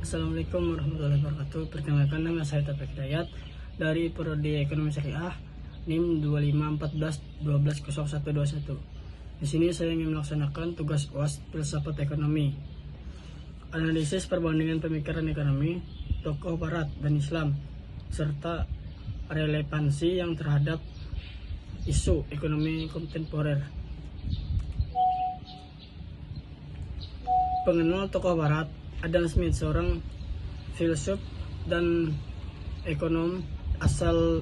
Assalamualaikum warahmatullahi wabarakatuh. Perkenalkan, nama saya Taufik Hidayat dari Prodi Ekonomi Syariah NIM 2514120121. Di sini saya ingin melaksanakan tugas UAS Filsafat Ekonomi. Analisis perbandingan pemikiran ekonomi tokoh Barat dan Islam serta relevansi yang terhadap isu ekonomi kontemporer. Pengenal tokoh Barat, Adam Smith, seorang filsuf dan ekonom asal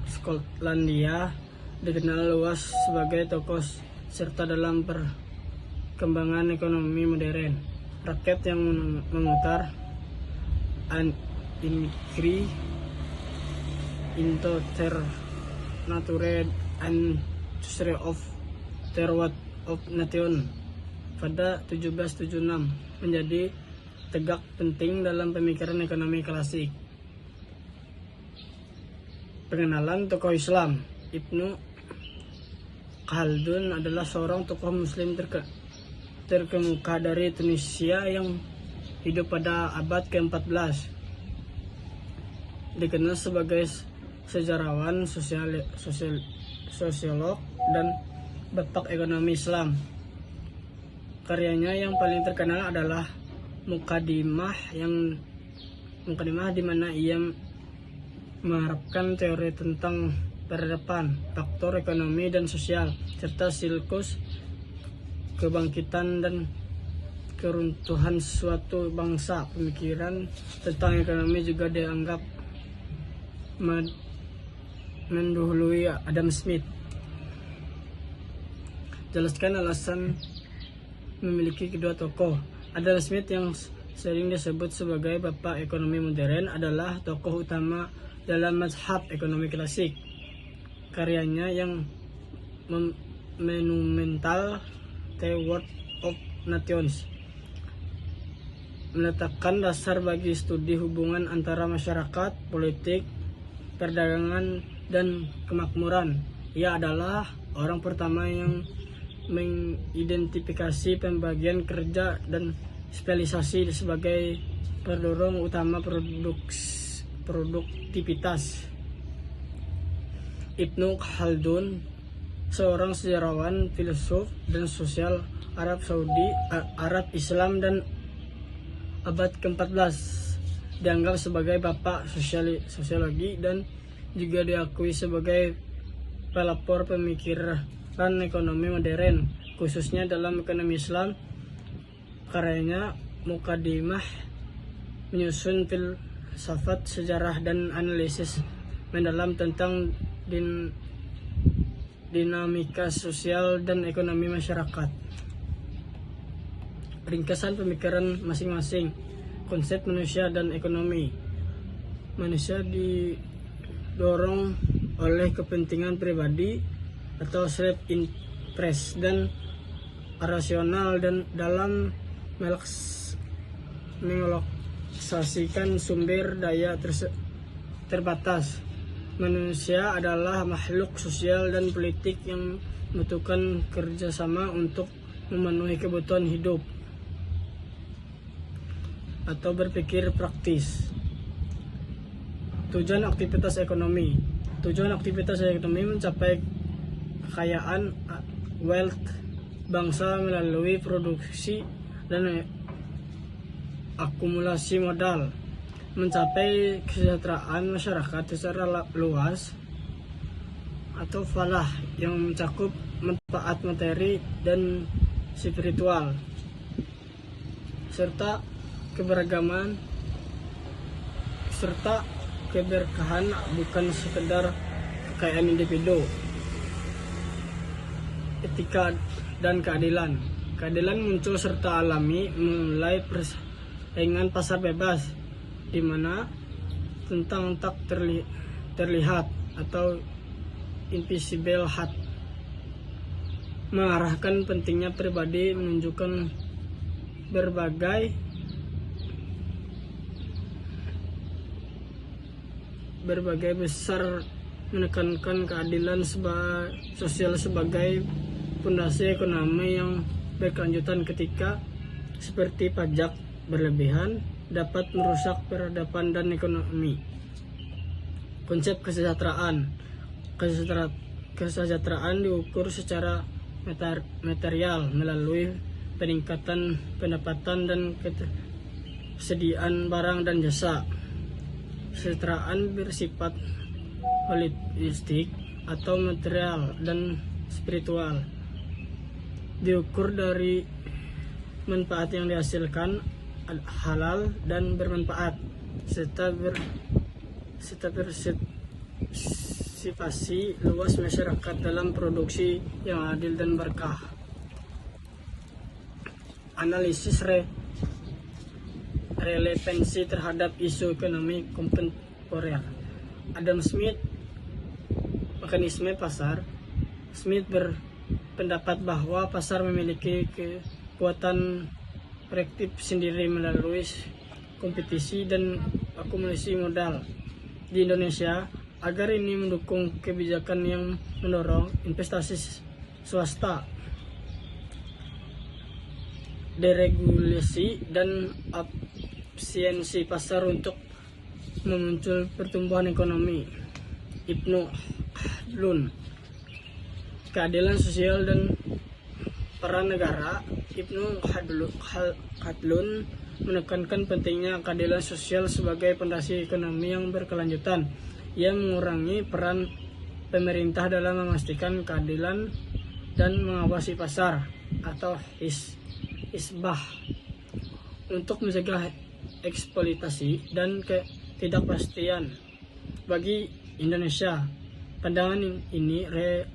Skotlandia, dikenal luas sebagai tokoh serta dalam perkembangan ekonomi modern. Rakyat yang memutar an inquiry into their nature and history of their world of nation pada 1776 menjadi tegak penting dalam pemikiran ekonomi klasik. Pengenalan tokoh Islam. Ibnu Khaldun adalah seorang tokoh muslim terkemuka dari Tunisia yang hidup pada abad ke-14. Dikenal sebagai sejarawan, sosiolog, dan bapak ekonomi Islam. Karyanya yang paling terkenal adalah Mukadimah di mana ia mengharapkan teori tentang peradaban, faktor ekonomi dan sosial, serta siklus kebangkitan dan keruntuhan suatu bangsa. Pemikiran tentang ekonomi juga dianggap mendahului Adam Smith. Jelaskan alasan memiliki kedua tokoh. Adam Smith, yang sering disebut sebagai bapak ekonomi modern, adalah tokoh utama dalam mazhab ekonomi klasik. Karyanya yang monumental The World of Nations meletakkan dasar bagi studi hubungan antara masyarakat, politik, perdagangan, dan kemakmuran. Ia adalah orang pertama yang mengidentifikasi pembagian kerja dan spesialisasi sebagai pendorong utama produktivitas. Ibnu Khaldun, seorang sejarawan, filsuf, dan sosial Arab Islam dan abad ke-14, dianggap sebagai bapak sosiologi dan juga diakui sebagai pelopor pemikiran ekonomi modern, khususnya dalam ekonomi Islam. Karyanya Mukadimah menyusun filsafat, sejarah, dan analisis mendalam tentang dinamika sosial dan ekonomi masyarakat. Ringkasan pemikiran masing-masing. Konsep manusia dan ekonomi. Manusia didorong oleh kepentingan pribadi atau self interest dan rasional, dan dalam mengalokasikan sumber daya terbatas. Manusia adalah makhluk sosial dan politik yang membutuhkan kerjasama untuk memenuhi kebutuhan hidup atau berpikir praktis. Tujuan aktivitas ekonomi. Tujuan aktivitas ekonomi mencapai kekayaan wealth bangsa melalui produksi dan akumulasi modal, mencapai kesejahteraan masyarakat secara luas atau falah yang mencakup manfaat materi dan spiritual, serta keberkahan, bukan sekedar kekayaan individu. Etika dan keadilan. Keadilan muncul serta alami mulai persaingan pasar bebas, di mana tentang tak terlihat atau invisible hat mengarahkan pentingnya pribadi, menunjukkan berbagai besar, menekankan keadilan sosial sebagai fondasi ekonomi yang berkelanjutan ketika seperti pajak berlebihan, dapat merusak peradaban dan ekonomi. Konsep kesejahteraan. Kesejahteraan diukur secara material melalui peningkatan pendapatan dan ketersediaan barang dan jasa. Kesejahteraan bersifat holistik atau material dan spiritual, diukur dari manfaat yang dihasilkan halal dan bermanfaat, serta partisipasi luas masyarakat dalam produksi yang adil dan berkah. Analisis relevansi terhadap isu ekonomi kontemporer. Adam Smith, mekanisme pasar. Smith berpendapat bahwa pasar memiliki kekuatan reaktif sendiri melalui kompetisi dan akumulasi modal. Di Indonesia, agar ini mendukung kebijakan yang mendorong investasi swasta, deregulasi dan efisiensi pasar untuk memuncul pertumbuhan ekonomi. Ibnu Khaldun, keadilan sosial dan peran negara. Ibnu Khaldun menekankan pentingnya keadilan sosial sebagai fondasi ekonomi yang berkelanjutan. Ia mengurangi peran pemerintah dalam memastikan keadilan dan mengawasi pasar atau hisbah untuk mencegah eksploitasi dan ketidakpastian. Bagi Indonesia, pandangan ini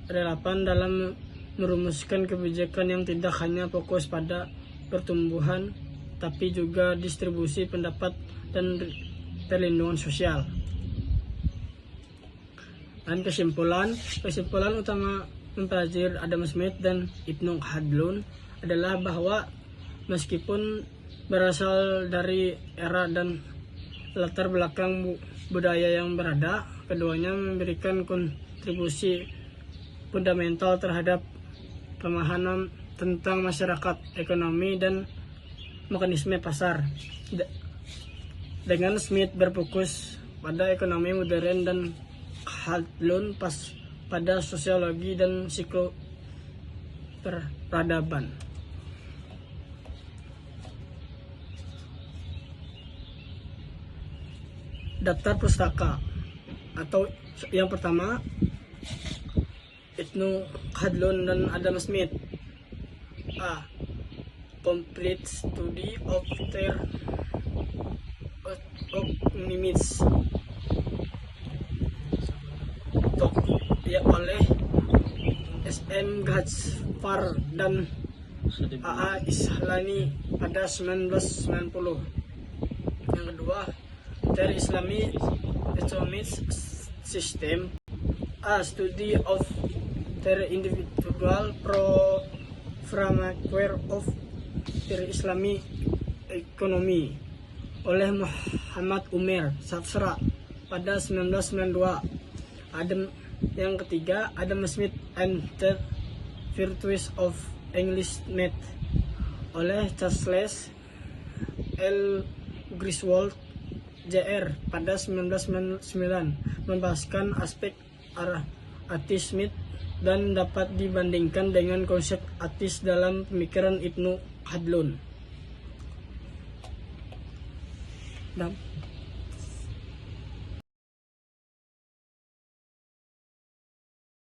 relevan dalam merumuskan kebijakan yang tidak hanya fokus pada pertumbuhan, tapi juga distribusi pendapat dan perlindungan sosial. Dan kesimpulan utama mempelajari Adam Smith dan Ibnu Khaldun adalah bahwa meskipun berasal dari era dan latar belakang budaya yang berbeda, keduanya memberikan kontribusi fundamental terhadap pemahaman tentang masyarakat, ekonomi, dan mekanisme pasar. Dengan Smith berfokus pada ekonomi modern dan Khaldun pada sosiologi dan peradaban. Daftar pustaka atau yang pertama Ibnu Khaldun dan Adam Smith. A. Complete Study of Their Economics oleh S.M. Ghaffar dan A.A. Islani pada 1990. Yang kedua, Their Islamic Economic System, a study of their individual framework of their Islamic economy oleh Muhammad Umar Safra pada 1992. Yang ketiga, Adam Smith and the Virtues of English Math oleh Charles L. Griswold Jr. pada 1999, membahaskan aspek artis Smith dan dapat dibandingkan dengan konsep artis dalam pemikiran Ibnu Khaldun.